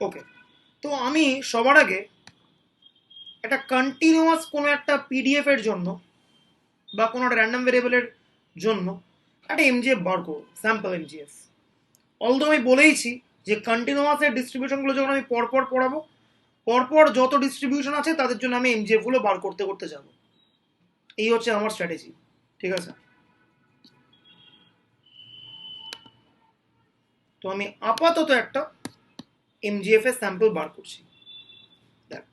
ওকে, তো আমি সবার আগে একটা কন্টিনিউয়াস কোনো একটা পিডিএফ এর জন্য বা কোনো একটা র্যান্ডম ভেরিয়েবলের জন্য একটা এমজিএফ বার করবো, স্যাম্পল এমজিএফ। অলদো আমি বলেইছি যে কন্টিনিউয়াসের ডিস্ট্রিবিউশনগুলো যখন আমি পরপর পড়াবো, পরপর যত ডিস্ট্রিবিউশন আছে তাদের জন্য আমি এমজিএফগুলো বার করতে করতে যাব। এই হচ্ছে আমার স্ট্র্যাটেজি, ঠিক আছে? তো আমি আপাতত একটা এমজিএফ এর স্যাম্পল বার করছি। দেখ,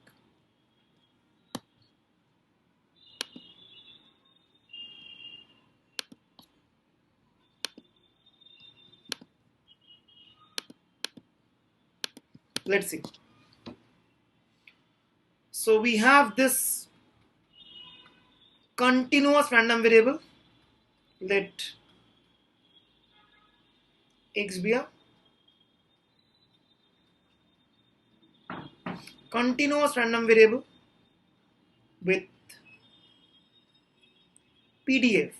let's see. So we have this continuous random variable. Let x be a continuous random variable with PDF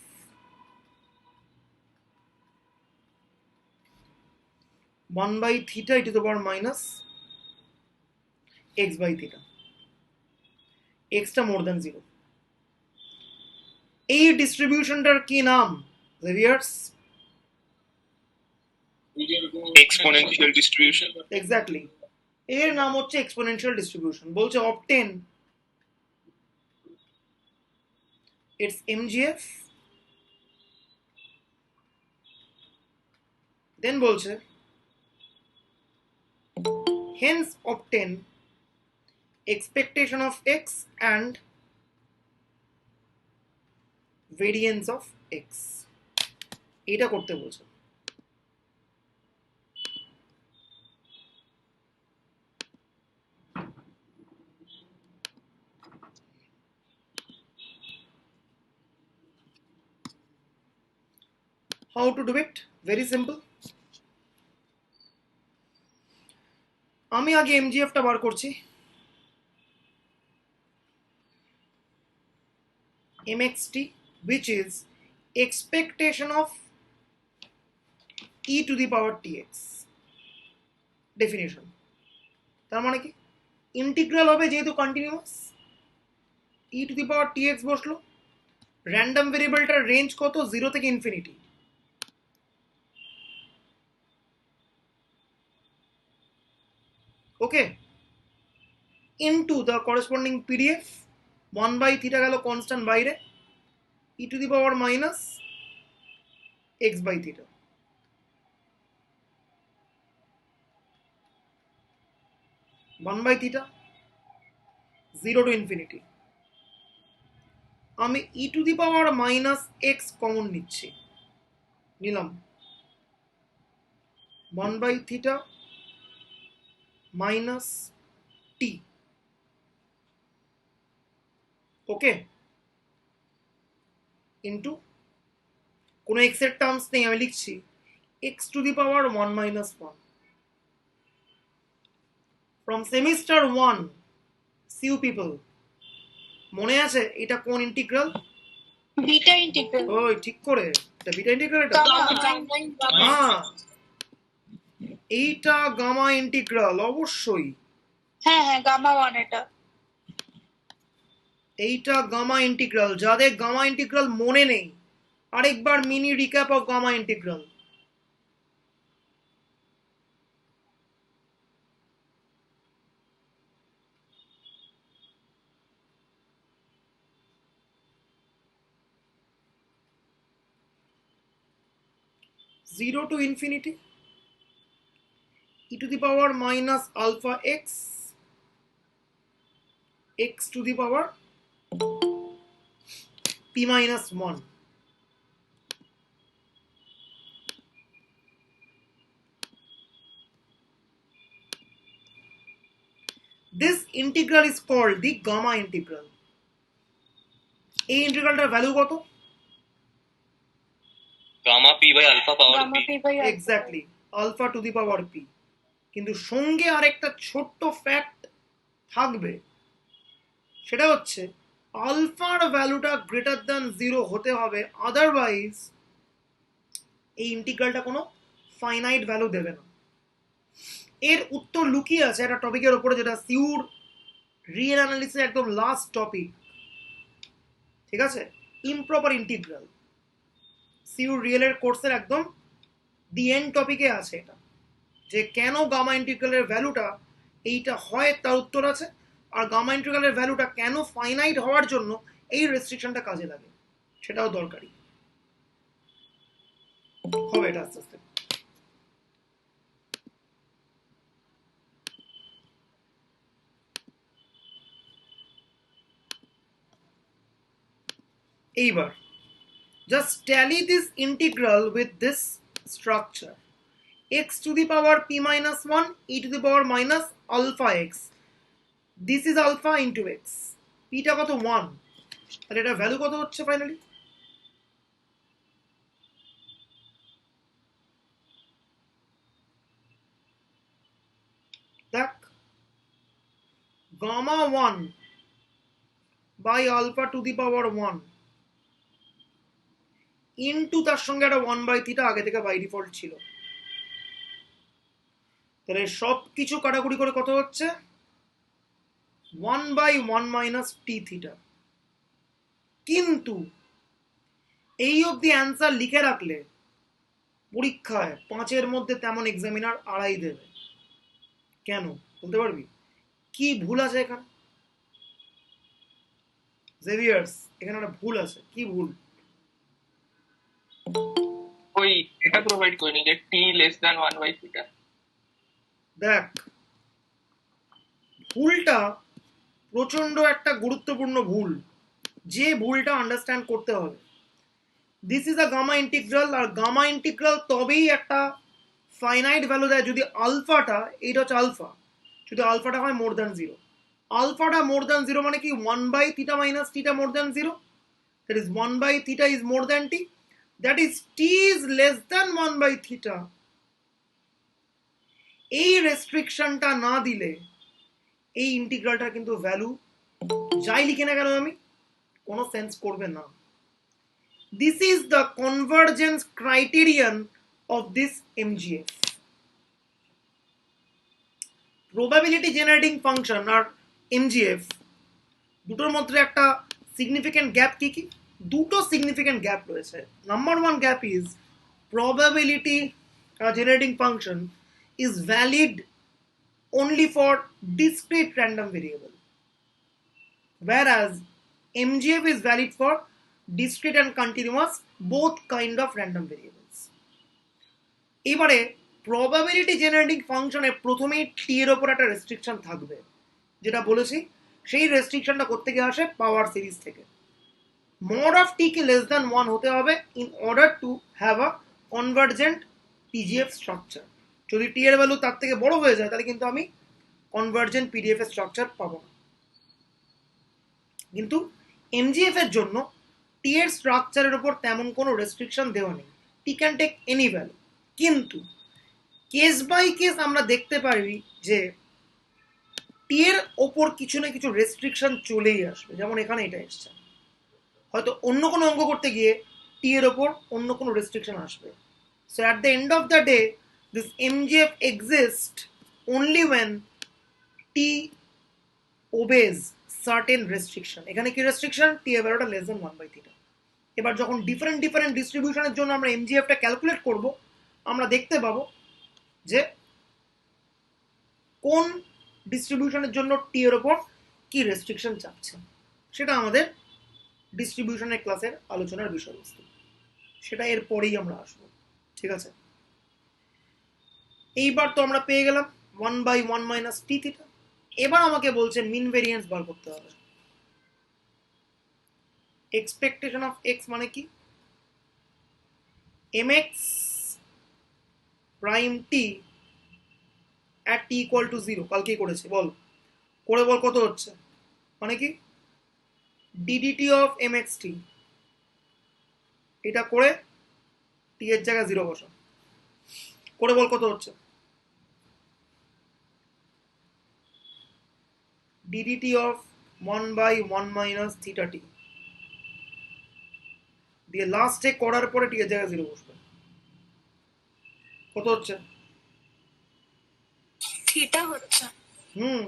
1 by theta e to the power minus x by theta, x টা more than 0. এই ডিস্ট্রিবিউশনটার কি নাম Xavier's? Exponential distribution. Exactly, এর নাম হচ্ছে exponential distribution. বলছে obtain its MGF, দেন বলছে hence obtain expectation of x and variance of x, এটা করতে বলছে। How to do it? Very simple. আমি আগে এমজিএফটা বার করছি। mxt which is expectation of e to the power tx, definition. তার মানে কি, ইন্টিগ্রাল হবে যেহেতু continuous, e to the power tx বসলো, র্যান্ডম ভেরিয়েবলটার রেঞ্জ কত, 0 থেকে infinity. Okay, into the corresponding PDF 1 by theta গেল কনস্ট্যান্ট বাইরে, e to the power minus x by theta. One by theta 0 to infinity. আমি e to the power minus x common নিচ্ছি, নিলাম 1 by theta minus t. Okay, into কোনো x এর terms নেই, আমি লিখছি x to the power 1 minus 1। From semester 1 সিউ people, মনে আছে এটা কোন ইন্টিগ্রাল? Beta integral. ওই ঠিক করে, এটা বিটা ইন্টিগ্রাল। এটা হ্যাঁ, এইটা গামা ইন্টিগ্রাল অবশ্যই। হ্যাঁ হ্যাঁ, গামা 1 এটা। এইটা গামা ইন্টিগ্রাল। যাদের গামা ইন্টিগ্রাল মনে নেই, আরেকবার mini recap of gamma integral. Zero to infinity e to the power minus alpha x, x to the power p minus 1. This integral is called the gamma integral. এই ইন্টিগ্রালটার value কত? Gamma p by alpha power gamma p. P by exactly, alpha to the power p. কিন্তু সঙ্গে আরেকটা ছোট্ট fact থাকবে, সেটা হচ্ছে আলফার ভ্যালুটা গ্রেটার দ্যান 0 হতে হবে, আদারওয়াইজ এই ইন্টিগ্রালটা কোনো ফাইনাইট ভ্যালু দেবে না। এর উত্তর লুকিয়ে আছে একটা টপিকের উপরে, যেটা সিউর রিয়েল অ্যানালিসিস একদম লাস্ট টপিক, ঠিক আছে? ইমপ্রপার ইন্টিগ্রাল সিউর রিয়েলের কোর্সের একদম দি এন্ড টপিকে আছে এটা, যে কেন গামা ইন্টিগ্রালের ভ্যালুটা এইটা হয় তার উত্তর আছে, আর গামা ইন্টিগ্রালের ভ্যালুটা কেন ফাইনাইট হওয়ার জন্য এই রেস্ট্রিকশনটা কাজে লাগে সেটাও দরকারি হবে এটা আস্তে আস্তে। এইবার just tally this integral with this structure: x to the power p minus 1 e to the power minus alpha x. This is alpha into x. p টা কত 1, তাহলে এটা ভ্যালু কত হচ্ছে ফাইনালি? দেখ, gamma 1 by alpha to the power 1 into তার সঙ্গে একটা 1 বাই থিটা আগে থেকে বাই ডিফল্ট ছিল, তাহলে সব কিছু কাটাকুটি করে কত হচ্ছে? 1 বাই 1 মাইনাস টি থিটা। কিন্তু এই অবধি অ্যান্সার লিখে রাখলে পরীক্ষায় 5-এর মধ্যে তেমন এক্সামিনার 2.5 দেবে। কেন বলতে পারবি? কি ভুল আছে এখানে? জেভিয়ার্স, এখানে একটা ভুল আছে। কি ভুল? ওই এটা প্রোভাইড করিনি যে t less than 1 by theta। দেখ, ভুলটা প্রচন্ড একটা গুরুত্বপূর্ণ ভুল, যে ভুলটা আন্ডারস্ট্যান্ড করতে হবে। This is a gamma integral, আর গামা ইন্টিগ্রাল তবেই একটা ফাইনাইট ভ্যালু দেয় যদি আলফাটা, এইটা হচ্ছে আলফা, যদি আলফাটা হয় মোর দ্যান 0। আলফাটা মোর দ্যান 0 মানে কি? 1 by theta minus theta more than 0, that is 1 by theta is more than t, that is t is less than 1 by theta. এই রেস্ট্রিকশনটা না দিলে এই ইন্টিগ্রালটা কিন্তু ভ্যালু যাই লিখে না কেন আমি, কোনো সেন্স করবে না। This is the convergence criterion of this MGF. Probability generating function আর এমজিএফ দুটোর মধ্যে একটা সিগনিফিক্যান্ট গ্যাপ কি কি? দুটো সিগনিফিক্যান্ট গ্যাপ রয়েছে। Number one gap is probability generating function is valid only for discrete random variable, whereas MGF is valid for discrete and continuous both kind of random variables. এবারে probability generating function এর প্রথমেই t এর উপর একটা restriction থাকবে, যেটা বলেছি সেই রেস্ট্রিকশনটা করতে গিয়ে আসে পাওয়ার সিরিজ থেকে। mod of t K less than 1 হতে হবে in order to have a convergent PGF structure। যদি t এর ভ্যালু তার থেকে বড় হয়ে যায় তাহলে কিন্তু আমি কনভার্জেন্ট পিডিএফ এর স্ট্রাকচার পাবো না। কিন্তু এমজিএফ এর জন্য টি এর স্ট্রাকচারের উপর তেমন কোনো রেস্ট্রিকশন দেওয়া নেই, টি ক্যান টেক এনি ভ্যালু। কিন্তু কেস বাই কেস আমরা দেখতে পারি যে টি এর ওপর কিছু না কিছু রেস্ট্রিকশন চলেই আসবে, যেমন এখানে এটা এসছে। হয়তো অন্য কোনো অঙ্ক করতে গিয়ে টি এর ওপর অন্য কোনো রেস্ট্রিকশন আসবে। So at the end of the day this MGF exist only when t obeys certain restriction। এখানে কি রেস্ট্রিকশন? t এর ভ্যালুটা লেস দ্যান 1 বাই থিটা। এবার যখন ডিফারেন্ট ডিফারেন্ট ডিস্ট্রিবিউশনের জন্য আমরা এমজিএফটা ক্যালকুলেট করব, আমরা দেখতে পাবো যে কোন ডিস্ট্রিবিউশনের জন্য টি এর উপর কি রেস্ট্রিকশন চাচ্ছে। সেটা আমাদের ডিস্ট্রিবিউশনের ক্লাসের আলোচনার বিষয়বস্তু, সেটা এর পরেই আমরা আসবো, ঠিক আছে? এইবার তো আমরা পেয়ে গেলাম 1 বাই 1 মাইনাস টি থিটা। এবার আমাকে বলছে মিন ভেরিয়েন্স বার করতে হবে। এক্সপেকটেশন অফ এক্স মানে কি? mx prime T at t equal to 0, কালকেই করেছি, বল করে বল কত হচ্ছে? মানে কি ddt of mxt, এটা করে t এর জায়গায় 0 বসা, করে বল কত হচ্ছে? ddt of 1 by 1 minus theta t দিয়ে লাস্টে করার পরে টি এর জায়গায় 0 বসবে, কত হচ্ছে? থিটা হচ্ছে। হুম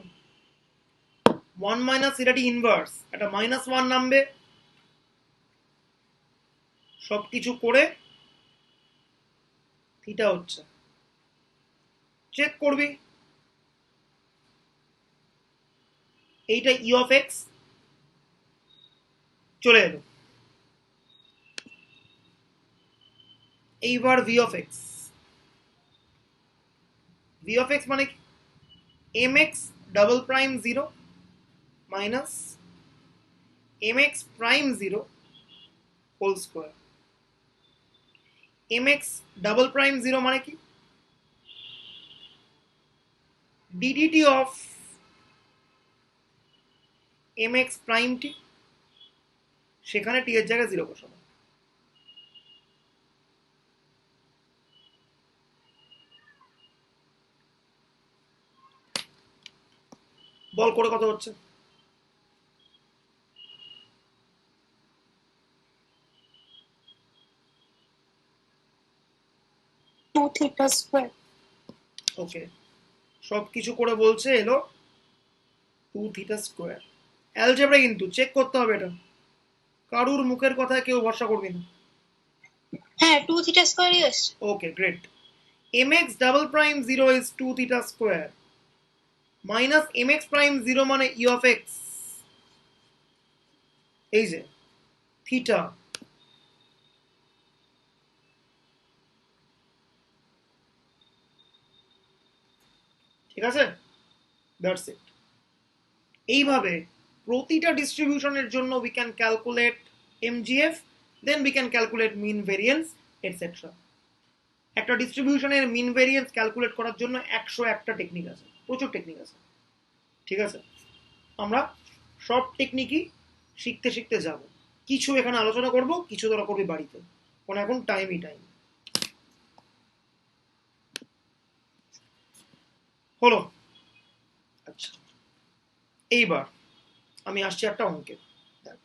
1 মাইনাস থিটাটি ইনভার্স, একটা -1 নামবে, সবকিছু করে থিটা হচ্ছে, চেক করবি। এইটা ই অফ এক্স চলে এলো। এইবার v of x, v of x মানে m x double prime zero minus M x prime zero whole square. M x double prime zero মানে কি, ddt of M x prime t, সেখানে t এর জায়গায় zero বসাবো। বল করে কত হচ্ছে? Two theta square. ওকে, সব কিছু করে বলছে এলো 2 থিটা স্কোয়ার। অ্যালজেব্রা কিন্তু চেক করতে হবে এটা, কারুর মুখের কথায় কেউ ভরসা করবি না। হ্যাঁ, টু থিটা স্কোয়ারই আসছে। Okay great. M x double prime zero is 2 theta square minus M x prime zero মানে ই অফ এক্স, এই যে থিটা, ঠিক আছে, দ্যাটস ইট। এইভাবে প্রতিটা ডিস্ট্রিবিউশনের জন্য we can calculate MGF, then we can calculate mean variance etcetera. একটা ডিস্ট্রিবিউশনের মিন ভেরিয়েন্স ক্যালকুলেট করার জন্য 101টা টেকনিক আছে, প্রচুর টেকনিক আছে, ঠিক আছে। আমরা সব টেকনিকই শিখতে শিখতে যাব, কিছু এখানে আলোচনা করব, কিছু তোরা করবি বাড়িতে, কারণ এখন টাইমই টাইম। হলো? আচ্ছা, এইবার আমি আসছি একটা অঙ্কে। দেখ,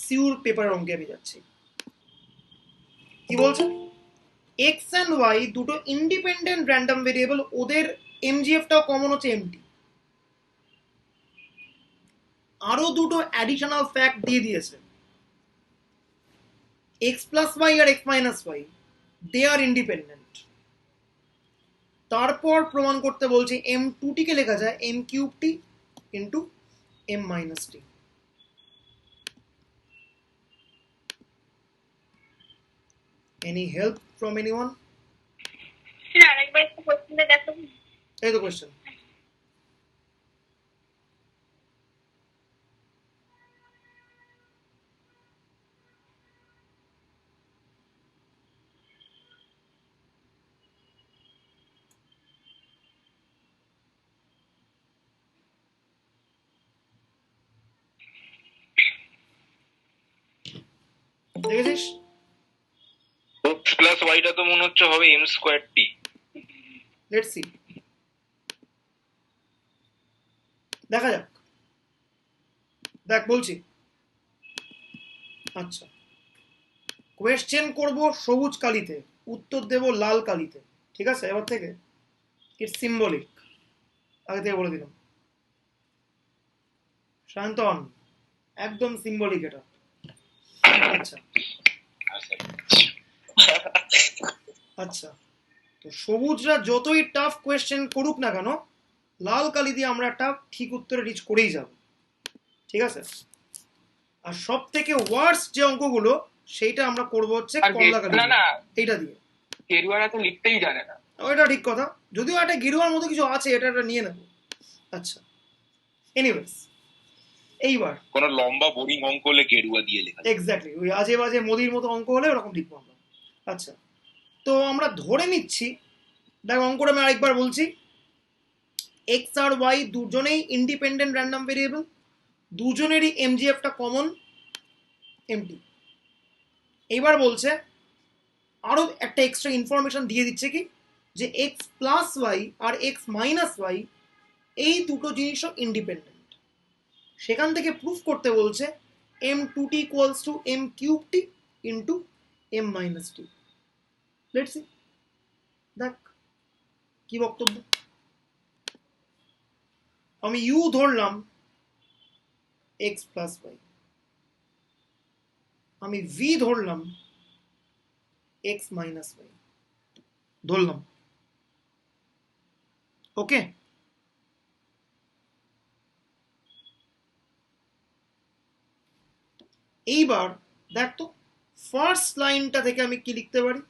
সিউর পেপারের অঙ্কে আমি যাচ্ছি। কি বলছে? এক্স অ্যান্ড ওয়াই দুটো ইন্ডিপেন্ডেন্ট র্যান্ডম ভেরিয়েবল, ওদের এমজিএফটাও কমন হচ্ছে এমটি। আরো দুটো অ্যাডিশনাল ফ্যাক্ট দিয়ে দিয়েছে, এক্স প্লাস ওয়াই আর x minus y they are independent. তারপর প্রমাণ করতে বলছে এম টু টিকে লেখা যায় M cube t into M minus t. Any help from anyone? হ্যাঁ, আরেকবার একটু কোশ্চেনটা দেখো। এই তো কোয়েশ্চেন। দেখেছিস? এক্স প্লাস ওয়াইটা তো মনে হচ্ছে হবে M square t. Let's see, দেখা যাক। দেখ বলছি, আচ্ছা কোয়েশ্চেন করব সবুজ কালিতে, উত্তর দেব লাল কালিতে, ঠিক আছে? এবার থেকে ইটস সিম্বলিক, আগে থেকে বলে দিলাম। শান্তন, একদম সিম্বলিক এটা। আচ্ছা আচ্ছা, তো সবুজরা যতই টাফ কোয়েশ্চেন করুক না কেন, লাল কালি দিয়ে আমরা একটা ঠিক উত্তরে রিচ করেই যাব, ঠিক আছে? আর সব থেকে ওয়ার্স্ট যে অঙ্কগুলো সেইটা আমরা করব হচ্ছে কমলা কালি, না না, এইটা দিয়ে। গেরুয়ারা তো লিখতেই জানে না। ওইটা ঠিক কথা, যদিও একটা গেরুয়ার মতো কিছু আছে, এটা একটা নিয়ে নেব। আচ্ছা এনিওয়েজ, এইবার কোনো লম্বা বোরিং অঙ্ক হলে গেরুয়া দিয়ে লেখা। এক্স্যাক্টলি ওই আজে বাজে মোদির মতো অঙ্ক হলে ওরকম লিখবো আমরা। আচ্ছা, তো আমরা ধরে নিচ্ছি, দেখ অঙ্কটা আমি আরেকবার বলছি, এক্স আর ওয়াই দুজনেই ইন্ডিপেন্ডেন্ট র্যান্ডম ভেরিয়েবল, দুজনেরই এমজিএফটা কমন এমটি। এইবার বলছে আরো একটা এক্সট্রা ইনফরমেশন দিয়ে দিচ্ছে কি, যে এক্স প্লাস ওয়াই আর এক্স মাইনাস ওয়াই এই দুটো জিনিসও ইন্ডিপেন্ডেন্ট। সেখান থেকে প্রুফ করতে বলছে M two t equals to M cube t into M minus t. Let's see, দেখ কি বক্তব্য? আমি ইউ ধরলাম এক্স প্লাস ওয়াই, আমি ভি ধরলাম এক্স মাইনাস ওয়াই ধরলাম। ওকে, এইবার দেখ তো ফার্স্ট লাইনটা থেকে আমি কি লিখতে পারি?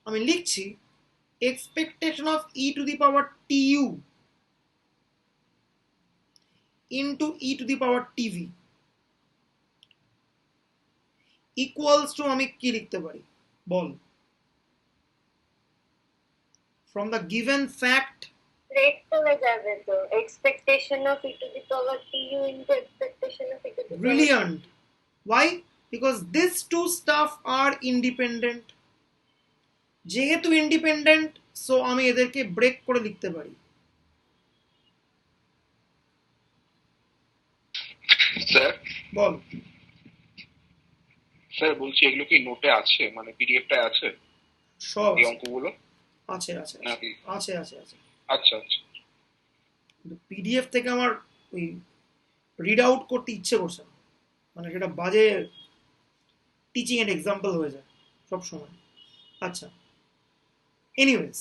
আমি লিখছি expectation of e to the power tu into e to the power tv equals to আমি কি লিখতে পারি বল? from the given fact rate চলে যাবে তো, expectation of e to the power t you into expectation of e to the brilliant. why? because these two stuff are independent. যেহেতু independent, so আমি এদেরকে ব্রেক করে লিখতে পারি। স্যার বল। Sir বলছি এগুলো কি নোটে আছে, মানে পিডিএফটা আছে সব এই অঙ্কগুলো আছে আছে নাকি? আছে আছে আছে। আচ্ছা আচ্ছা। পিডিএফ থেকে আমার ওই রিড আউট করতে ইচ্ছে করছে না, মানে সেটা বাজে টিচিং এর এক্সাম্পল হয়ে যায় সব সময়। আচ্ছা, এনিওয়েজ,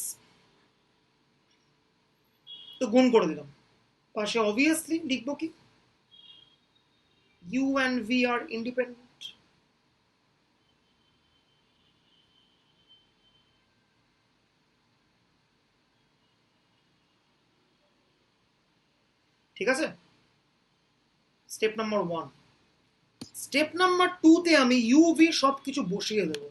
তো গুণ করে দিলাম, পাশে অবভিয়াসলি লিখবো কি u and v are independent. ঠিক আছে, স্টেপ নাম্বার 1। স্টেপ নাম্বার 2 তে আমি ইউ ভি সবকিছু বসিয়ে দেব।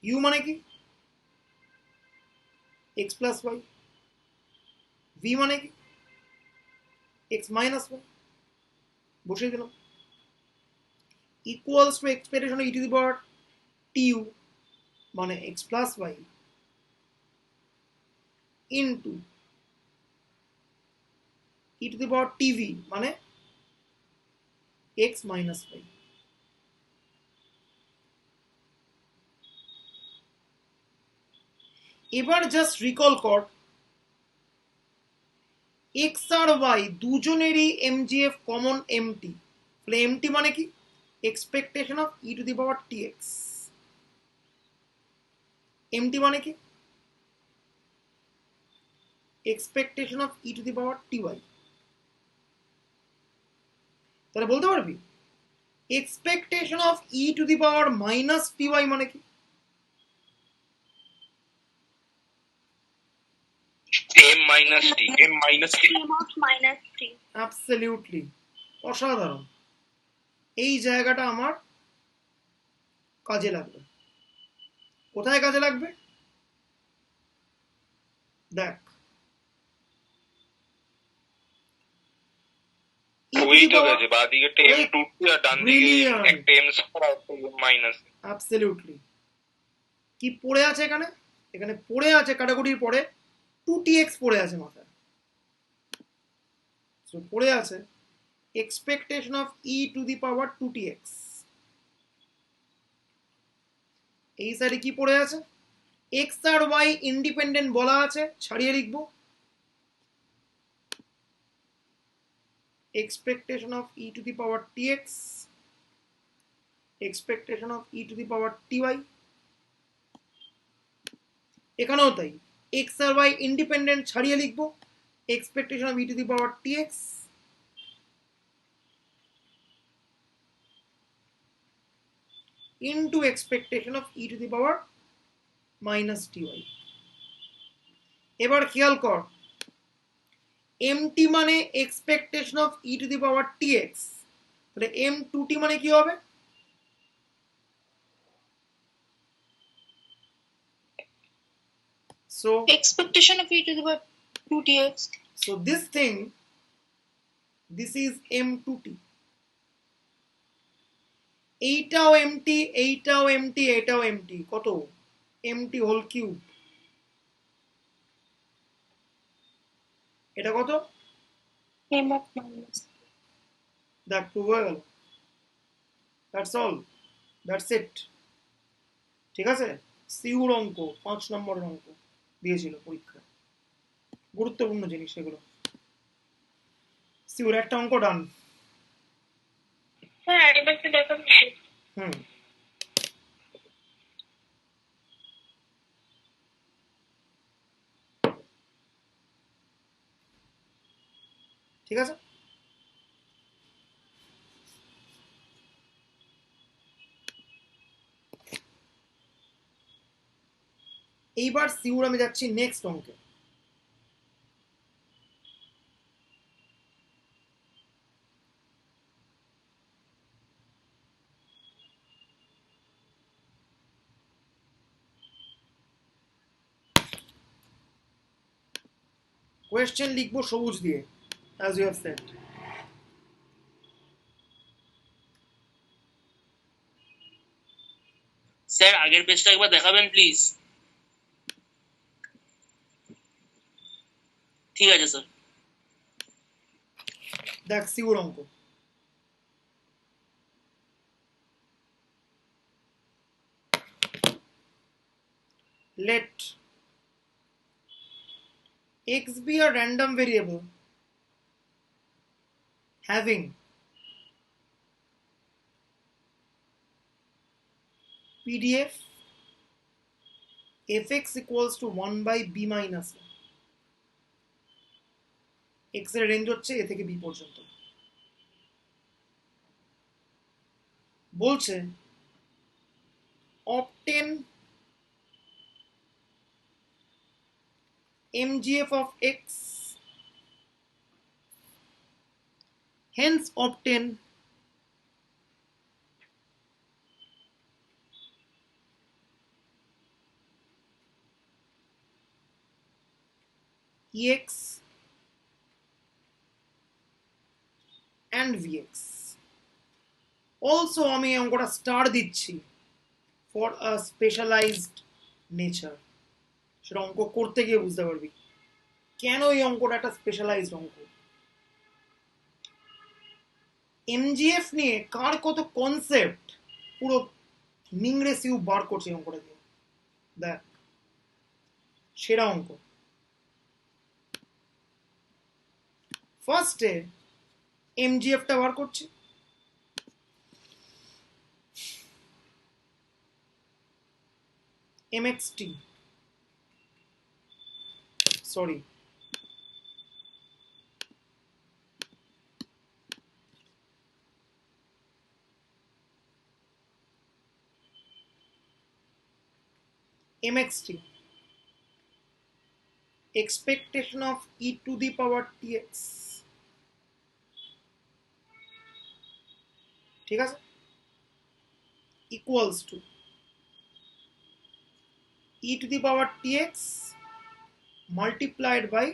ইউ মানে কি? X plus Y. ভি মানে কি? X minus y. বসিয়ে দিলাম। Equals to expectation e to the power t u মানে x plus y into e to the power tv মানে এক্স মাইনাস ওয়াই। এবার জাস্ট রিকল কর, এক্স আর y দুজনেরই এমজিএফ কমন এমটি, তাহলে mt মানে কি? Expectation of e to the power t x. Mt মানে কি? Expectation of e to the power t y. তাহলে বলতে পারবি expectation of e to the power minus t y মানে কি? M minus t. M minus t. M of minus three. Absolutely, অসাধারণ। এই জায়গাটা আমার কাজে লাগবে। কোথায় কাজে লাগবে দেখ, ওই তো গেছে, বাঁ দিকে একটা এম টু আর ডান দিকে একটা এম স্কয়ার আর একটা এম মাইনাস। অ্যাবসলিউটলি। কি পড়ে আছে এখানে? এখানে পড়ে আছে ক্যাটাগরির পরে 2tx পড়ে আছে মাথায়। সো পড়ে আছে expectation of e to the power 2tx। এই সাইডে কি পড়ে আছে? এক্স আর ওয়াই ইন্ডিপেন্ডেন্ট বলা আছে, ছাড়িয়ে লিখবো expectation of e to the power tx, expectation of e to the power ty। এখানেও তাই, x আর y ইন্ডিপেন্ডেন্ট ছাড়িয়ে লিখবো expectation of e to the power tx into expectation of e to the power minus ty। এবার খেয়াল কর, mt মানে expectation of e to the power tx, তাহলে m2t মানে কি হবে? So expectation of e to the power 2tx। so this thing, this is m2t, এইটাও mt, এইটাও mt, এইটাও mt, কত? mt whole cube. এটা কত? M of minus. দেখ প্রুভ হয়ে গেল। That's all, that's it. ঠিক আছে, সিউর অঙ্ক 5 নম্বরের অঙ্ক দিয়েছিল পরীক্ষায়, গুরুত্বপূর্ণ জিনিস এগুলো। সিউর একটা অঙ্ক ডান। হ্যাঁ, এবার তো দেখো। হুম, ঠিক আছে। এইবার সিউর আমি যাচ্ছি নেক্সট অঙ্কে। কোয়েশ্চেন লিখবো সবুজ দিয়ে, as you have said. Sir আগের পেজটা একবার দেখাবেন প্লিজ। ঠিক আছে স্যার। দেখ সিউর অঙ্ক, let x be a random variable having PDF fx equals to 1 by b minus a। x এর রেঞ্জ হচ্ছে a থেকে b পর্যন্ত। বলছে obtain mgf of x, hence obtain ex and vx। also আমি অঙ্কটা star দিচ্ছি for a specialised nature. সেটা অঙ্ক করতে গিয়ে বুঝতে পারবি কেন এই অঙ্কটা একটা স্পেশালাইজড অঙ্ক। এমজিএফ নিয়ে কার কত কনসেপ্ট পুরো নিংড়ে সিউ বার করছে এই অঙ্কটা দিয়ে। দেখ সেরা অঙ্ক। ফার্স্টে এমজিএফটা বার করছে, এমএক্সটি, sorry mxt, expectation of e to the power tx, ঠিক আছে, equals to e to the power tx multiplied by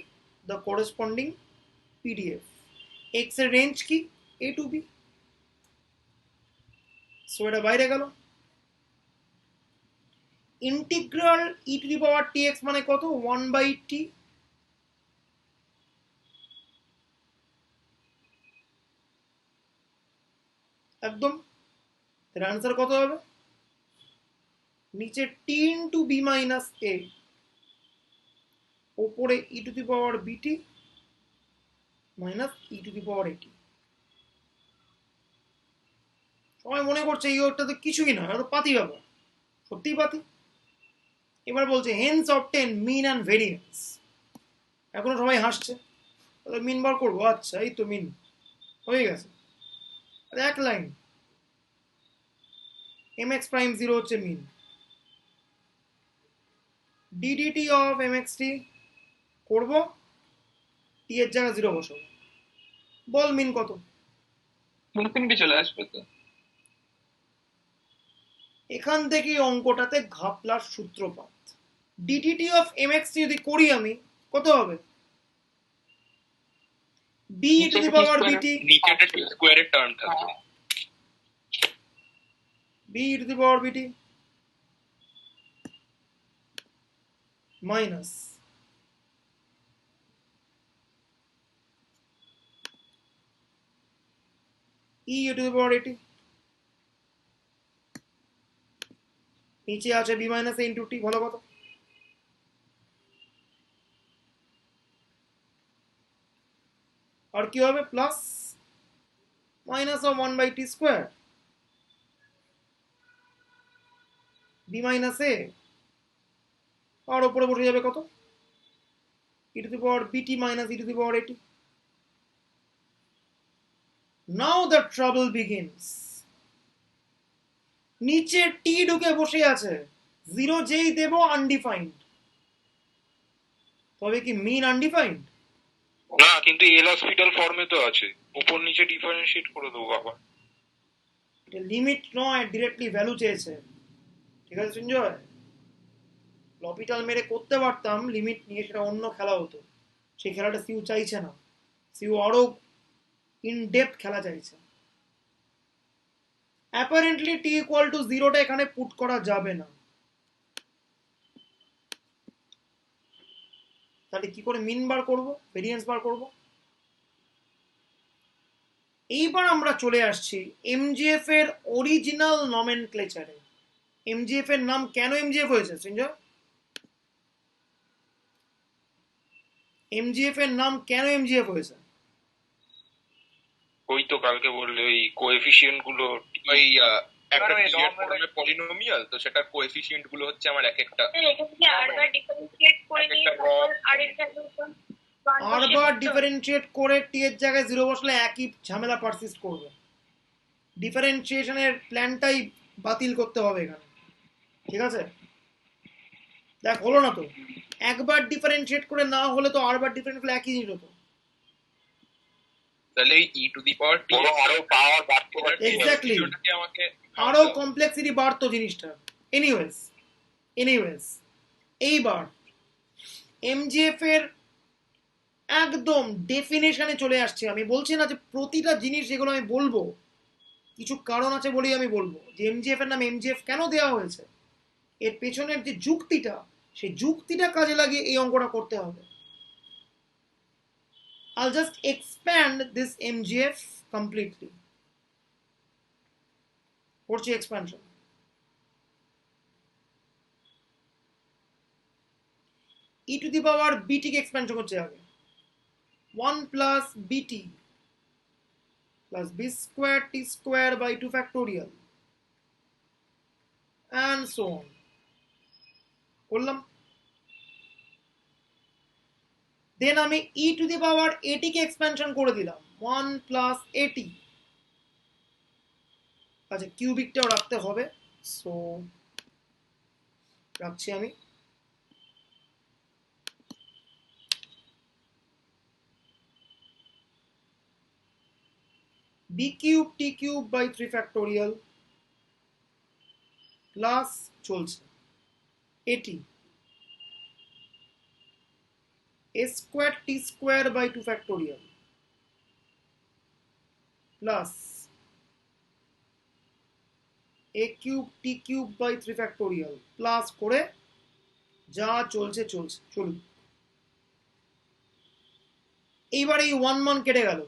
the corresponding pdf। x এর রেঞ্জ কি a to b, সো এটা বাইরে গেল। Integral e to the power tx মানে কত, 1 by t, একদম। এর আনসার কত হবে, নিচে t ইন্টু বি মাইনাস এ, ওপরে ই টু দি পাওয়ার বিটি মাইনাস ই টু দি পাওয়ার এটি। সবাই মনে করছে এই ওটা তো কিছুই না, এটা তো পাতি ব্যাপার, সত্যিই পাতি। এবার বলছে hence obtain mean and variance. এখনো সবাই হাসছে, মিন বার করবো, আচ্ছা এই তো মিন হয়ে গেছে। এক line, M x prime zero হচ্ছে mean, d d t of M x t করবো, টি এর জায়গায় জিরো বসাবো, বল মিন কত। ইনফিনিটি চলে আসবে তো। এখান থেকে অঙ্কটাতে ঘাপলার সূত্রপাত। ডিডিটি অফ এম এক্স টি যদি করি আমি, কত হবে, বি টু দি পাওয়ার বিটি, নিচে একটা স্কোয়ারের টার্ম থাকবে। বি টু দি পাওয়ার বিটি মাইনাস ই টু দি পাওয়ার এটি নিচে আছে b minus a into t, ভালো কথা। আর কি হবে? Plus minus of 1/t square b minus a, আর ওপরে বসে যাবে কত? ই টু দি পাওয়ার বিটি মাইনাস ই টু দি পাওয়ার এটি। নাও দ্য ট্রাবল বিগিনস। নিচে টি ঢুকে বসে আছে, জিরো যেই দেব আনডিফাইন্ড। তবে কি মিন আনডিফাইন্ড? না, কিন্তু এল হসপিটাল ফর্মে তো আছে, উপর নিচে ডিফারেন্সিয়েট করে দেবো আবার। এটা লিমিট নয়, ডিরেক্টলি ভ্যালু চেয়েছে। ঠিক আছে সঞ্জয়, লপিটাল মেরে করতে পারতাম লিমিট নিয়ে, সেটা অন্য খেলা হতো। সেই খেলাটা সিউ চাইছে না, সিউ আরো ইন ডেপথ খেলা চাইছে। অ্যাপারেন্টলি টি ইকুয়াল টু জিরোটা এখানে পুট করা যাবে না। তাহলে কি করে মিন বার করব, ভেরিয়েন্স বার করব? এইবার আমরা চলে আসছি এমজিএফ এর অরিজিনাল নমেনক্লেচারে। এমজিএফ এর নাম কেন এমজিএফ হয়েছে সঞ্জয়? এমজিএফ এর নাম কেন এমজিএফ হয়েছে? ওই তো কালকে বললে ওই কোএফিসিয়েন্ট গুলো, ওই একটা ওই ডিজিট normal ফর্মে পলিনোমিয়াল, তো সেটার কোএফিসিয়েন্ট গুলো হচ্ছে আমার এক একটা এটাকে আরবার ডিফারেন্সিয়েট করে নিয়ে তারপর আর এর ভ্যালু আরবার ডিফারেন্সিয়েট করে টি এর জায়গায় জিরো বসলে একই ঝামেলা পারসিস্ট করবে। ডিফারেন্সিয়েশনের প্ল্যানটাই বাতিল করতে হবে এখানে। ঠিক আছে, দেখ হলো না তো, একবার ডিফারেন্সিয়েট করে না হলে তো আরবার ডিফারেন্ট হলে একই জিনিস হতো। তাহলে ই টু দি পাওয়ার টি আরো পাওয়ার বাড়তে এক্স্যাক্টলি, ওটাকে আমাকে আরো কমপ্লেক্সিটি বাড়তো জিনিসটা। এনিওয়েজ এইবার এমজিএফ এর একদম ডেফিনেশনে চলে আসছে। আমি বলছি না যে প্রতিটা জিনিস যেগুলো আমি বলবো, কিছু কারণ আছে বলেই আমি বলবো যে এমজিএফ এর নাম এমজিএফ কেন দেওয়া হয়েছে, এর পেছনের যে যুক্তিটা, সেই যুক্তিটা কাজে লাগিয়ে এই অঙ্কটা করতে হবে। I'll just expand this MGF completely. করছি expansion. E to the power b t কে এক্সপ্যানশন করছে আগে। 1 plus b t plus b square t square by 2 factorial and so on করলাম। দেন আমি ই টু দি পাওয়ার এটি কে এক্সপ্যানশন করে দিলাম, 1 প্লাস এটি। আচ্ছা, কিউবিকটাও রাখতে হবে, সো রাখছি আমি। B cube t cube by 3 factorial plus চলছে এটি a square t square by 2 factorial plus a cube t cube by 3 factorial plus করে যা চলছে চলুক। এইবার এই 1 মান কেটে গেল,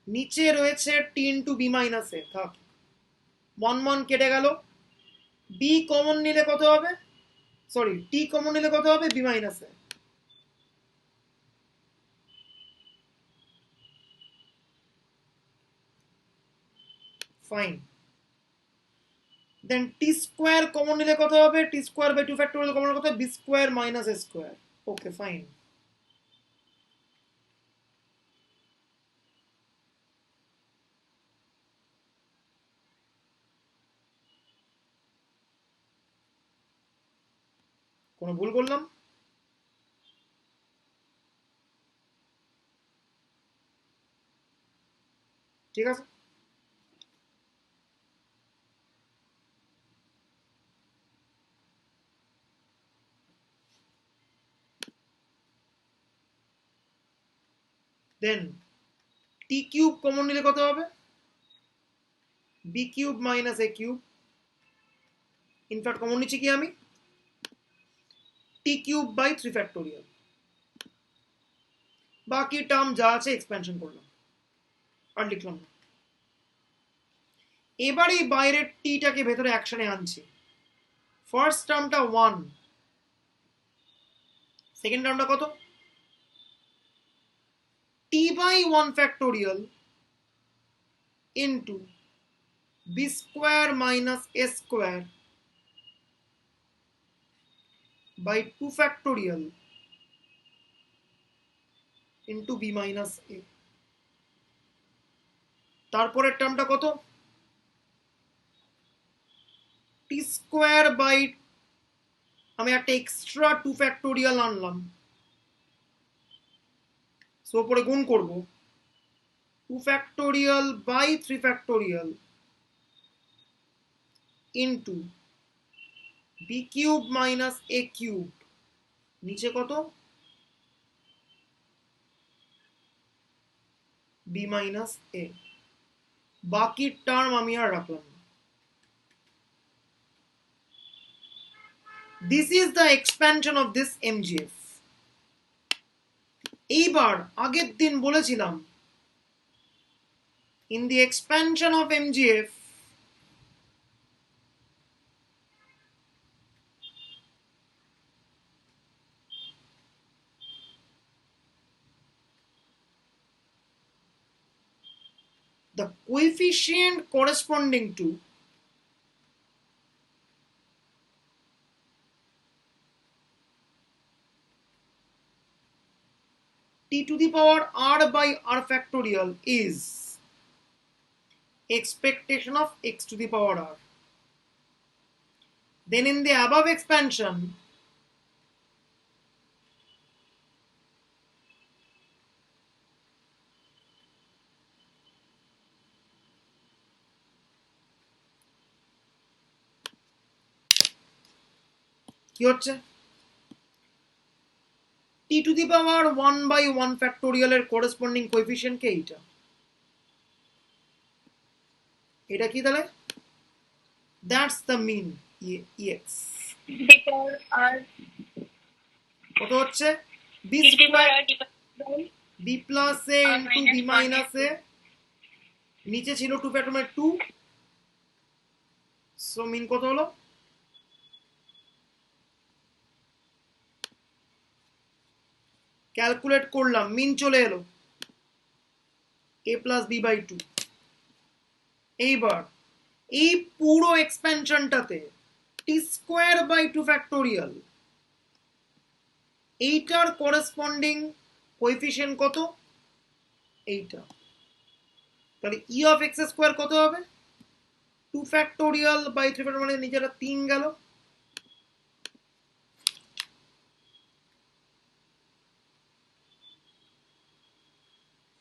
নিচে রয়েছে টি ইন্টু বি মাইনাস এ, থাক 1 মান কেটে গেল। বি কমন নিলে কত হবে, সরি টি কমন নিলে কত হবে, বি মাইনাস এ। ফাইন, দেন টি স্কোয়ার কমন নিলে কত হবে, টি স্কোয়ার বাই 2 ফ্যাক্টোরিয়াল কমন কত, বি স্কোয়ার মাইনাস এ স্কোয়ার। ওকে ফাইন, কোনো ভুল করলাম? ঠিক আছে, দেন টি কিউব কমন নিলে কত হবে, বি কিউব মাইনাস এ কিউব। ইনফ্যাক্ট কমন নিচ্ছি কি আমি, টি কিউব বাই 3 ফ্যাক্টোরিয়াল বাকি টার্ম যা আছে এক্সপ্যানশন করলাম আর লিখলাম না। এবার এই বাইরের টিটাকে ভেতরে অ্যাকশনে আনছি। ফার্স্ট টার্মটা 1, সেকেন্ড টার্মটা কত? t/1 factorial into b square minus a square by 2 factorial into b minus a। তারপরের টার্মটা কত? t square by, আমি একটা এক্সট্রা 2 factorial আনলাম, সো উপরে গুণ করব, 2 factorial by 3 factorial into b cube minus a cube, নিচে কত? b minus a। বাকি টার্ম আমি আর রাখলাম না। This is the expansion of this MGF। এইবার আগের দিন বলেছিলাম in the expansion of MGF the coefficient corresponding to t to the power r by r factorial is expectation of x to the power r। Then in the above expansion কি হচ্ছে? t to the power 1 by 1 factorial এর corresponding coefficient কে এইটা, এটা কি তাহলে? That's the mean ex। Because r কত হচ্ছে? b to the power square r divided by b plus a r into b minus minus a, নিচে ছিল 2 factorial 2, so মিন কত হলো? ক্যালকুলেট করলাম, মিন চলে এলো a plus b by 2। এইবার এই পুরো এক্সপ্যানশনটাতে t স্কয়ার বাই 2 ফ্যাক্টোরিয়াল, এইটার করেসপন্ডিং কোএফিশিয়েন্ট কত? এইটা। তাহলে e অফ x স্কয়ার কত হবে? 2 ফ্যাক্টোরিয়াল বাই 3 ফ্যাক্টোরিয়াল, মানে নিচেটা 3 গেল।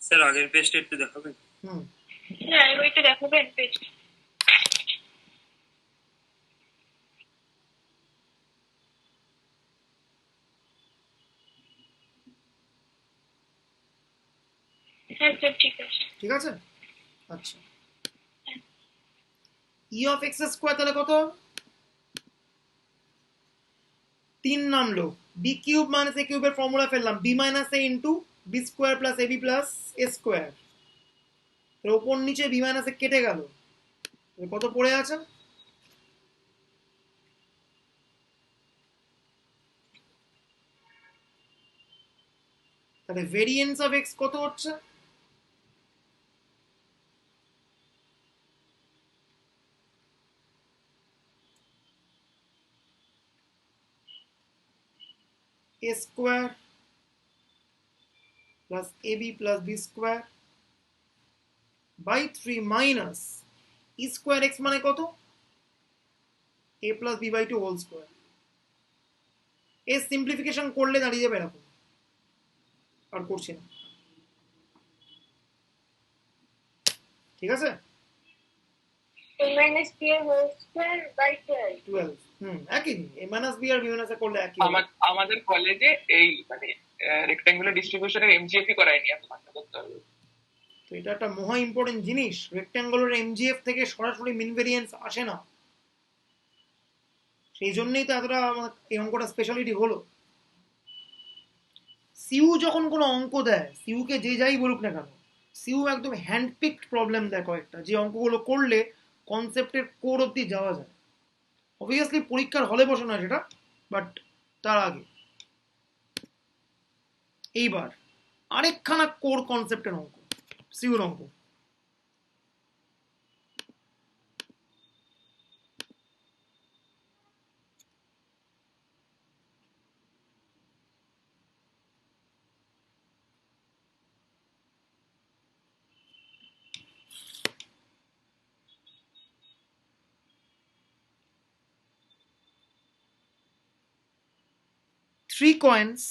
স্যার আগের পেজটা একটু দেখাবেন? হুম, হ্যাঁ ওইটা দেখাবেন পেজ। হ্যাঁ স্যার ঠিক আছে। ঠিক আছে, আচ্ছা। e অফ x স্কয়ার তাহলে কত? 3 নামলো, b কিউব মাইনাস a কিউবের ফর্মুলা ফেললাম, b minus a into b square plus ab plus a square. ওপর নিচে b মাইনাস a কেটে গেল, কত পড়ে আছে? তাহলে ভেরিয়েন্স অফ x কত হচ্ছে? a square plus ab plus b square by 3 minus e square x মানে কত? a plus b by 2 whole square। এর সিম্পলিফিকেশন করলে দাঁড়িয়ে যাবে এরকম, আর করছি না। ঠিক আছে, a minus b whole square by 12। 12, একই, a minus b R b minus a করলে একই। আমাদের কলেজে এই মানে রেক্ট্যাঙ্গুলার ডিস্ট্রিবিউশনের এমজিএফই করায়নি, আপনাকে করতে হবে। তো এটা একটা মহা ইম্পর্টেন্ট জিনিস, রেক্ট্যাঙ্গুলার এমজিএফ থেকে সরাসরি মিন ভেরিয়েন্স আসে না, সেই জন্যই তো এতটা এই অঙ্কটা স্পেশালিটি হলো। সিউ যখন কোনো অঙ্ক দেয়, সিউকে যে যাই বলুক না কেন, সিউ একদম হ্যান্ডপিকড প্রবলেম দেয় কয়েকটা, যে অঙ্কগুলো করলে কনসেপ্টের কোর অব্দি যাওয়া যায়। অবভিয়াসলি পরীক্ষার হলে বসানো হয় সেটা, বাট তার আগে এইবার আরেকখানা কোর কনসেপ্টের অঙ্ক, সিউর অঙ্ক। Three coins,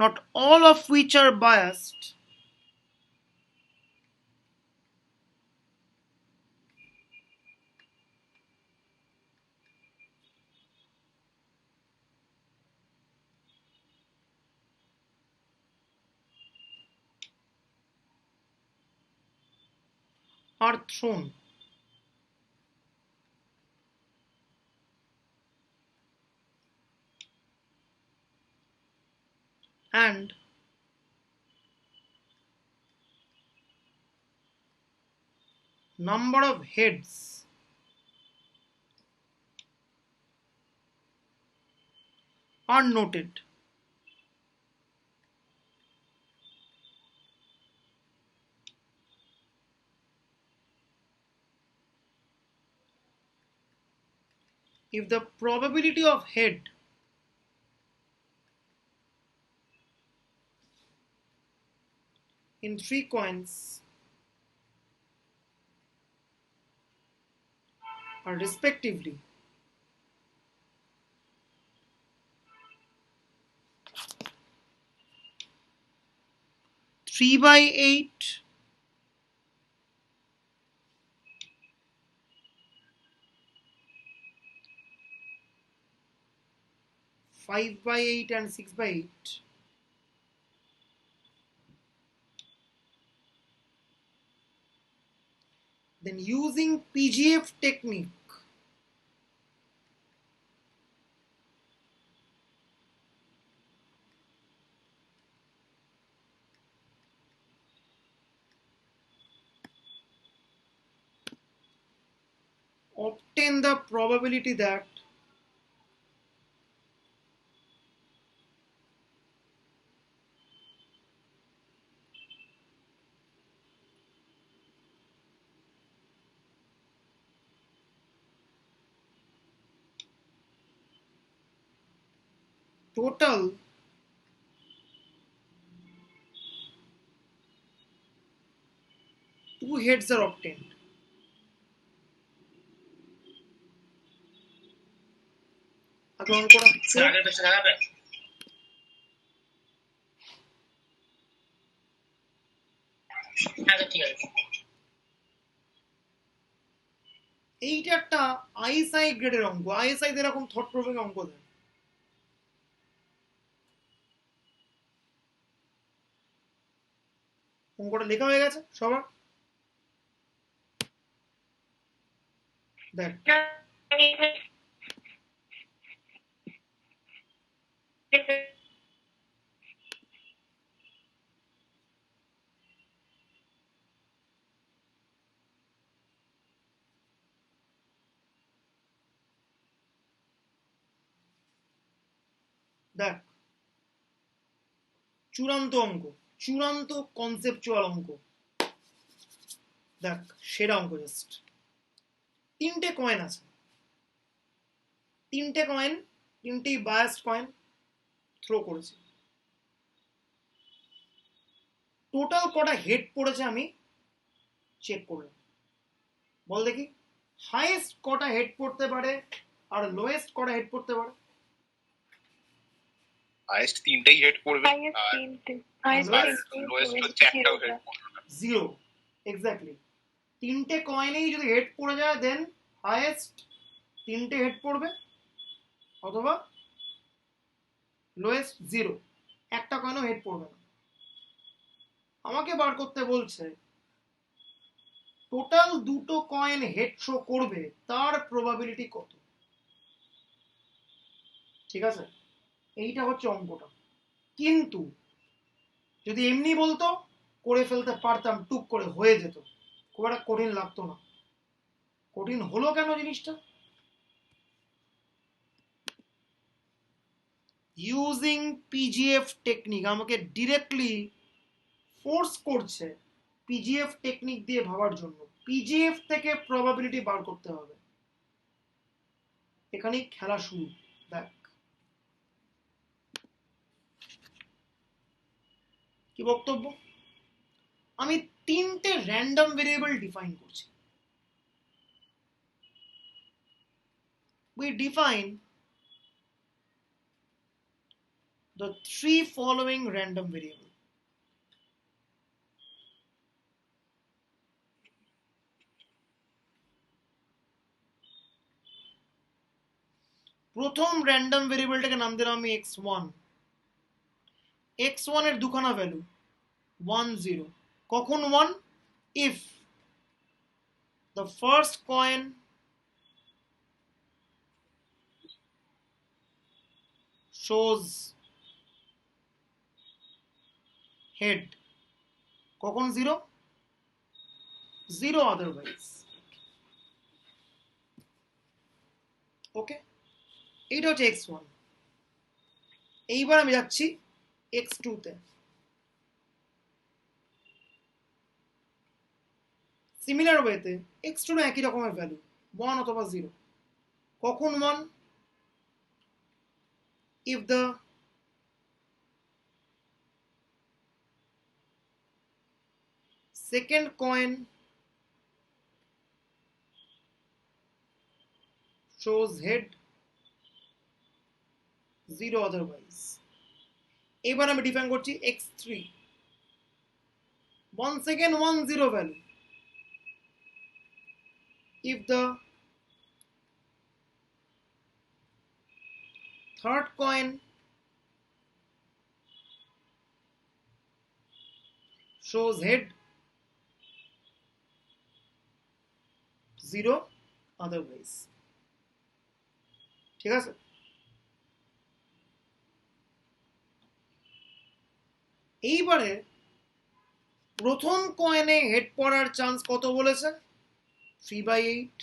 not all of which are biased, are thrown. And number of heads are noted. If the probability of head in three coins are respectively 3/8, 5/8 and 6/8, then using PGF technique, obtain the probability that total two heads are obtained. আগে অঙ্কটা এইটা একটা ISI গ্রেডের অঙ্ক। ISI এরকম thought প্রোভোকিং অঙ্ক দেয়। অঙ্কটা লেখা হয়ে গেছে সবার? দেখ দেখ চূড়ান্ত অঙ্ক, চূড়ান্ত কনসেপচুয়াল অঙ্ক। দেখ সেরা অঙ্ক জাস্ট। তিনটে কয়েন আছে, তিনটে কয়েন, তিনটেই বায়াসড কয়েন থ্রো করেছি। টোটাল কটা হেড পড়েছে আমি চেক করলাম। বল দেখি হাইয়েস্ট কটা হেড পড়তে পারে আর লোয়েস্ট কটা হেড পড়তে পারে? হাইয়েস্ট তিনটেই হেড পড়বে Highest আর তিনটে। লোয়েস্ট হচ্ছে একটাও হেড পড়বে না। Zero, exactly. তিনটে কয়েনেই যদি হেড পড়ে যায় দেন হাইয়েস্ট তিনটে হেড পড়বে অথবা লোয়েস্ট জিরো, একটা কয়েনও হেড পড়বে না। আমাকে বার করতে বলছে টোটাল দুটো কয়েন হেড শো করবে তার প্রবাবিলিটি কত, ঠিক আছে? এইটা হচ্ছে অঙ্কটা। কিন্তু যদি এমনি বলতো করে ফেলতে পারতাম, টুক করে হয়ে যেত, খুব একটা কঠিন লাগতো না। কঠিন হলো কেন জিনিসটা? ইউজিং পিজিএফ টেকনিক আমাকে ডিরেক্টলি ফোর্স করছে পিজিএফ টেকনিক দিয়ে ভাবার জন্য। পিজিএফ থেকে প্রবাবিলিটি বার করতে হবে, এখানেই খেলা শুরু। দেখ কি বক্তব্য, আমি তিনটে র্যান্ডম ভেরিয়েবল ডিফাইন করছি। we define the three following random variable. প্রথম র্যান্ডম ভেরিয়েবলটাকে নাম দিলাম আমি x1। x1 এর দুখানা ভ্যালু 1 0। কখন 1? if the first coin shows head। কখন 0? 0 otherwise। ওকে, এইটা হচ্ছে x1। এইবার আমি যাচ্ছি x2 তে। সিমিলার ওয়েতে x2 এর একই রকমের ভ্যালু 1 অথবা 0। কখন 1? if the second coin shows head, 0 otherwise। এবার আমি ডিফাইন করছি x3। once again 1 0 value if the third coin shows head, 0 otherwise। ঠিক আছে, এইবারে প্রথম কয়েনে হেড পড়ার চান্স কত বলেছে? 3/8।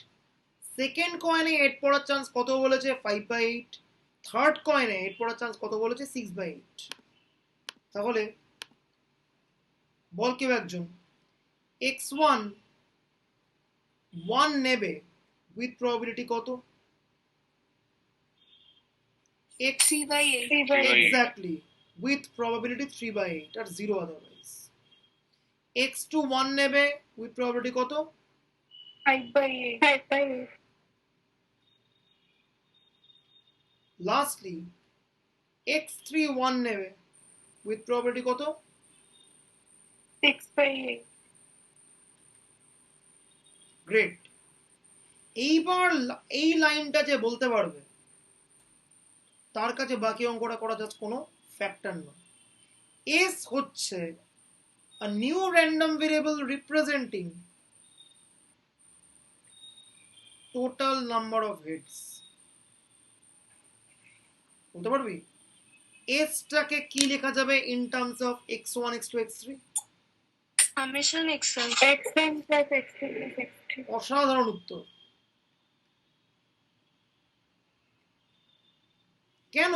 সেকেন্ড কয়েনে হেড পড়ার চান্স কত বলেছে? 5/8। থার্ড কয়েনে হেড পড়ার চান্স কত বলেছে? 6/8। তাহলে বল কেউ একজন x1 1 নেবে উইথ প্রবাবিলিটি কত?3/8। এক্স্যাক্টলি, উইথ প্রবাবিলিটি 3/8 আর 0 আদারওয়াইজ। x2 1 নেবে উইথ প্রবাবিলিটি কত? 5/8। লাস্টলি x3 1 নেবে উইথ প্রবাবিলিটি কত? 6/8। গ্রেট। এইবার এই লাইনটা যে বলতে পারবে তার কাছে বাকি অঙ্কটা করা যাচ্ছে কোনো ফ্যাক্টর নয়। s হচ্ছে a new random variable representing total number of heads। বলতে পারবি s টাকে কি লেখা যাবে in terms of x1 x2 x3? Summation xn। xn plus x2 plus x3। অসাধারণ উত্তর। কেন?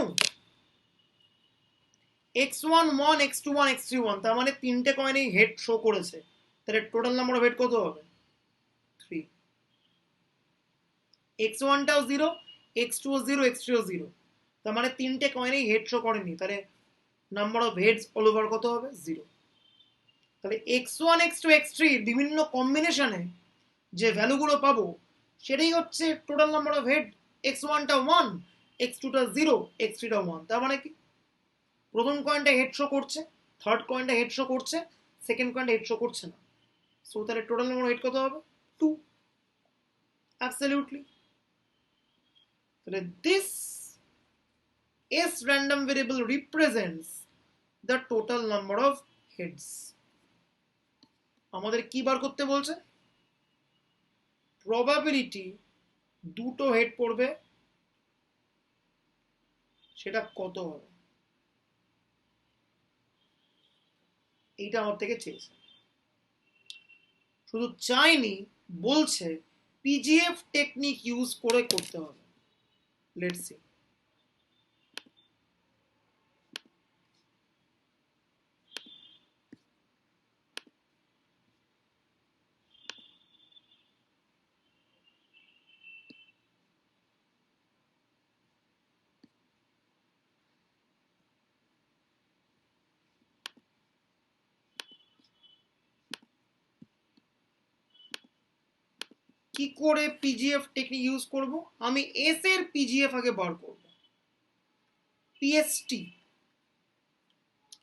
x1 1 x2 1 x3 1, তার মানে তিনটে কয়েনেই হেড শো করেছে, তাহলে টোটাল নাম্বার অফ হেড কত হবে? 3। x1 টাও 0, x2 ও 0, x3 ও 0, তার মানে তিনটে কয়েনেই হেড শো করেনি, তাহলে number of heads all over কত হবে? 0। তাহলে x1 x2 x3 বিভিন্ন কম্বিনেশনে যে ভ্যালুগুলো পাবো সেটাই হচ্ছে total number of head. x1 টা 1, x2 টা 0, x3 টা 1। তার মানে কি প্রথম কয়েনটা হেড শো করছে, থার্ড কয়েনটা হেড শো করছে, সেকেন্ড কয়েনটা হেড শো করছে না। সো তাহলে টোটাল নাম্বার হেড কত হবে? 2। অ্যাবসলিউটলি। তাহলে this s random variable represents the total number of heads। আমাদের কি বার করতে বলছে? প্রবাবিলিটি দুটো হেড পড়বে সেটা কত হবে, এইটা আমার থেকে চেয়েছে। শুধু চাইনি, বলছে পিজিএফ টেকনিক ইউজ করে করতে হবে। Let's see. কি করে পিজিএফ টেকনিক ইউজ করব? আমি এস এর পিজিএফ আগে বার করব। পিএসটি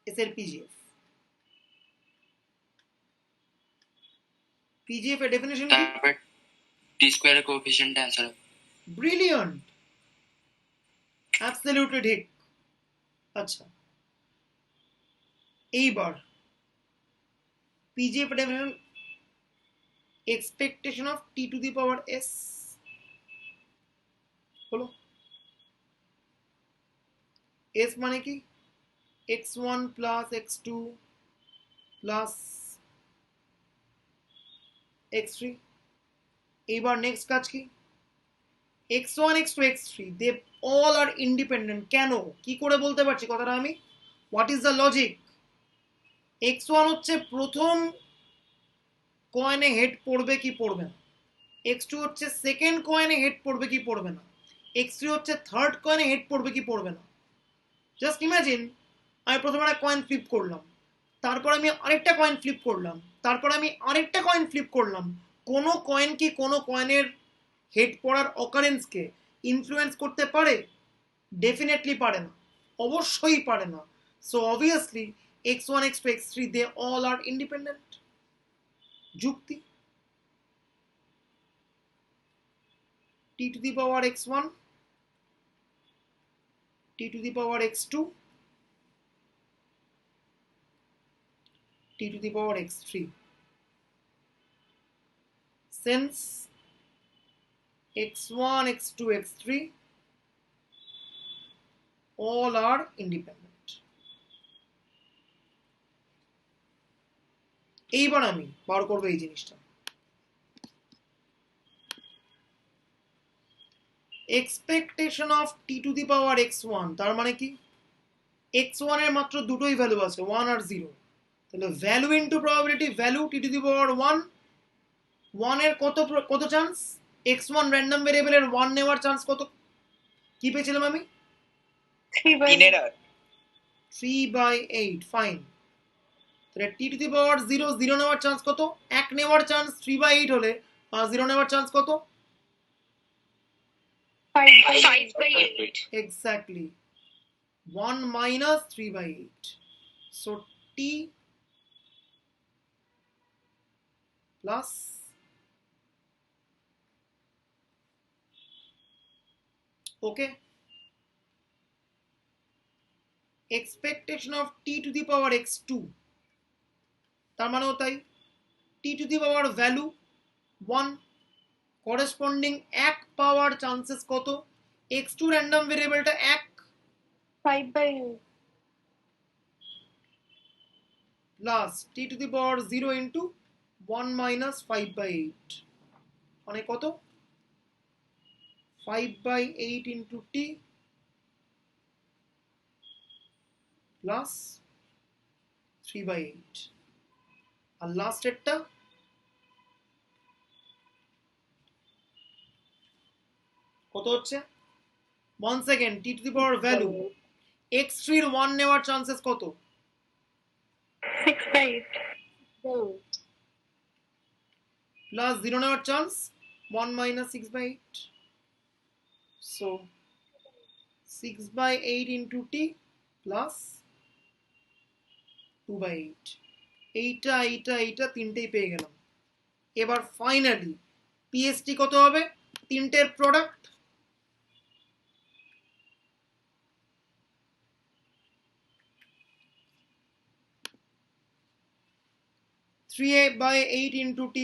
এস এর পিজিএফ। পিজিএফ এর ডেফিনিশন কি? তারপর টি স্কয়ারের কোএফিসিয়েন্ট অ্যানসার হবে। ব্রিলিয়ান্ট, অ্যাবসলিউটলি ঠিক। আচ্ছা, এইবার PGF definition, expectation of T to the power S হলো, এস মানে কি x1 plus x2 plus x3। এইবার নেক্সট কাজ কি? x1 x2 x3 they all are independent. কেন, কি করে বলতে পারছি কথাটা আমি? What is the logic? x1 হচ্ছে প্রথম কয়েনে হেড পড়বে কি পড়বে না, x2 হচ্ছে সেকেন্ড কয়েনে হেড পড়বে কি পড়বে না, x3 হচ্ছে থার্ড কয়েনে হেড পড়বে কি পড়বে না। জাস্ট ইমাজিন, আমি প্রথমে একটা কয়েন ফ্লিপ করলাম, তারপর আমি আরেকটা কয়েন ফ্লিপ করলাম, তারপর আমি আরেকটা কয়েন ফ্লিপ করলাম। কোনো কয়েন কি কোনো কয়েনের হেড পড়ার অকারেন্সকে ইনফ্লুয়েন্স করতে পারে? ডেফিনেটলি পারে না, অবশ্যই পারে না। So obviously x1 x2 x3 they all are independent. যুক্তি। t to the power x1, t to the power x2, t to the power x3. Since x1 x2 x3 all are independent. এইবার আমি বার করবো এই জিনিসটা। Expectation of T to the power x1, তার মানে কি x1 এর মাত্র দুটোই ভ্যালু আছে, 1 আর 0। তাহলে value into probability, value t to the power 1, 1 এর কত চান্স? x1 র্যান্ডম ভেরিয়েবলের 1 নেওয়ার চান্স কত? কি পেয়েছিলাম আমি? 3/8। ফাইন। তাহলে টি টু দি পাওয়ার 0, 0 নেওয়ার চান্স কত? 1 নেওয়ার চান্স 3/8 হলে 0 নেওয়ার চান্স কত? 5/8. Exactly, 1 minus 3/8. So t plus okay, expectation of t to the power x2, তার মানেও তাই, t to the power value 1, corresponding 1 power chances কত? x2 র্যান্ডম ভেরিয়েবলটা 1 5/8. Plus t to the power 0 into 1 minus 5/8 মানে কত? 5/8 into t plus 3/8। আর last এরটা কত হচ্ছে? 1 second, t to the power value x3 এর 1 নেওয়ার চান্সেস কত? 6/8. প্লাস 0 নেওয়ার chance 1 minus 6/8। So 6/8 into t plus 2/8। এইটা তিনটেই পেয়ে গেলাম। এবার ফাইনালি পিএসটি কত হবে? তিনটের product, (3/8 into t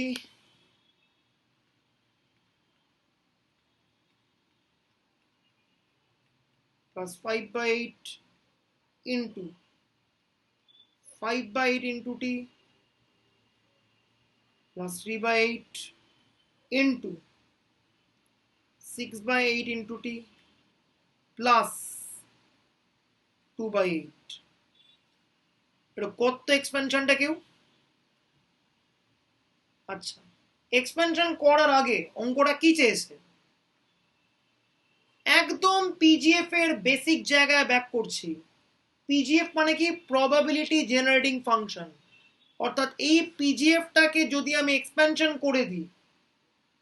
plus 5 by 8 into 5 by 8 into t plus 3 by 8 into 6 by 8 into t plus 2 by 8. এটা কত এক্সপেনশনটা কেউ? আচ্ছা, এক্সপেনশন করার আগে অঙ্কটা কি চেয়েছে? একদম পিজিএফ এর বেসিক জায়গায় ব্যাক করছি। পিজিএফ মানে কি? Probability generating function. অর্থাৎ এই পিজিএফটাকে যদি আমি এক্সপেনশন করে দিই,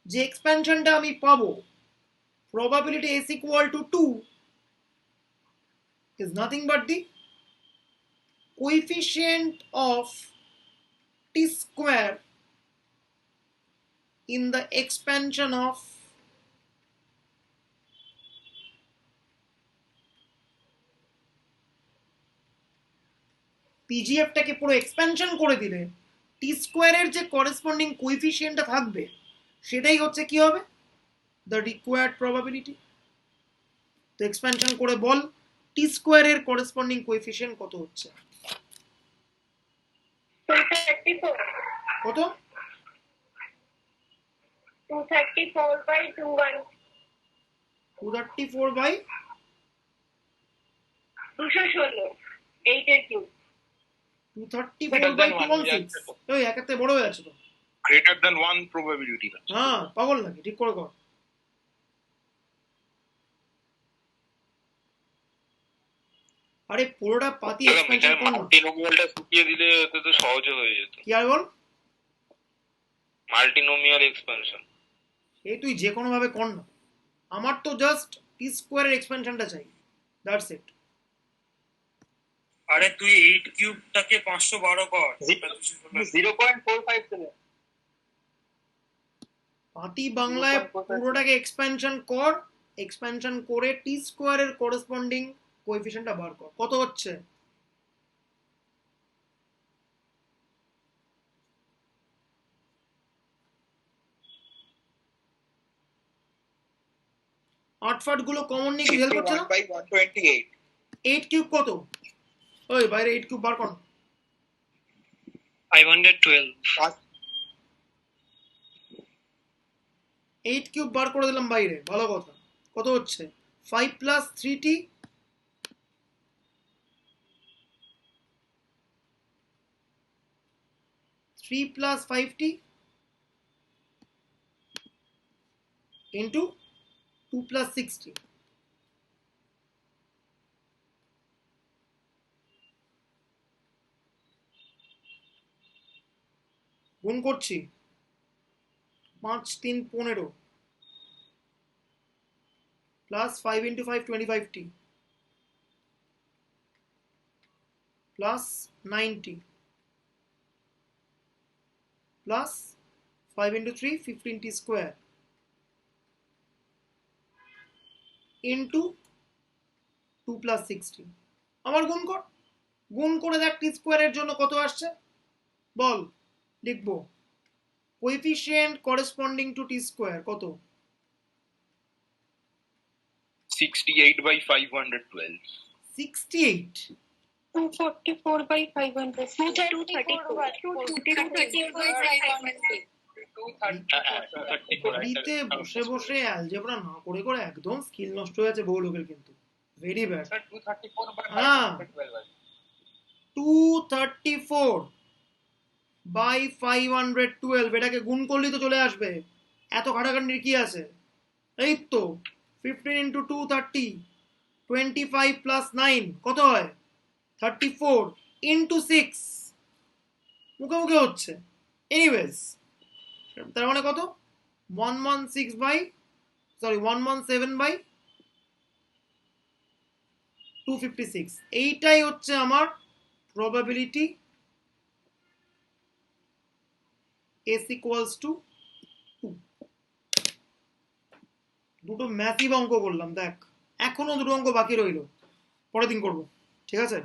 যে এক্সপেনশনটা আমি পাবো, probability s equal to 2 is nothing but the coefficient of t square in the expansion of পিজিএফটাকে পুরো এক্সপেনশন করে দিলে টি স্কোয়ারের যে করেসপন্ডিং কোএফিসিয়েন্টটা থাকবে সেটাই হচ্ছে কি হবে? The required probability. তো এক্সপেনশন করে বল টি স্কোয়ারের করেসপন্ডিং কোএফিসিয়েন্ট কত হচ্ছে? 234 কত? 234 by 21 234 বাই 216 8 এর কিউব 234 বাই 216। ওই একাতে বড় হয়ে আছে তো। greater than 1 probability হ্যাঁ, পাগল নাকি? ঠিক করে কর। আরে পুরোটা পাতি এক্সপেনশন কর না। মাল্টিনোমিয়ালটা শুকিয়ে দিলে তো তো সহজে হয়ে যেত। কি আর বল? মাল্টিনোমিয়াল এক্সপেনশন এই তুই যে কোনো ভাবে কর না, আমার তো জাস্ট টি স্কোয়ারের এক্সপেনশনটা চাই, দ্যাটস ইট। আরে তুই 8 কিউবটাকে 512 কর। 0.457 পাতি বাংলায় পুরোটাকে এক্সপেনশন কর, এক্সপেনশন করে টি স্কোয়ারের করেসপন্ডিং কোএফিসিয়েন্টটা বার কর। কত হচ্ছে? আটফাট গুলো কমন নিয়ে কি হেল্প হচ্ছে না? 1/128 8 কিউব কত? ওই বাইরে 8 কিউব বার কর। 512 8 কিউব বার করে দিলাম বাইরে, ভালো কথা। কত হচ্ছে? 5 plus 3t plus 5t into 2 plus 6t। গুণ করছি, 5 3 15 plus 5 into 5 25t plus 90 plus 5 into 3 15t square into 2 plus 60। আমার গুণ কর, গুণ করে দেখ টি স্কোয়ারের জন্য কত আসছে বল। লিখবো কোএফিসিয়েন্ট করেসপন্ডিং টু টি স্কোয়ার কত? 68 by 512 68 244 by 500. 234 by 500 বাড়িতে বসে বসে অ্যালজেব্রা না করে করে একদম স্কিল নষ্ট হয়ে আছে বহু লোকের, কিন্তু ভেরি ব্যাড। 234 by হ্যাঁ 512 234 বাই 512 এটাকে গুণ করলেই তো চলে আসবে। এত খাটাখাটির কি আছে? এই তো 15 into 2 30 25 plus 9 কত হয়? 34 into 6 মুখে মুখে হচ্ছে। এনিওয়েজ তার মানে কত? 117 বাই 256। এইটাই হচ্ছে আমার প্রবাবিলিটি s equals to 2। দুটো ম্যাসিভ অঙ্ক করলাম, দেখ এখনো দুটো অঙ্ক বাকি রইল, পরের দিন করব, ঠিক আছে?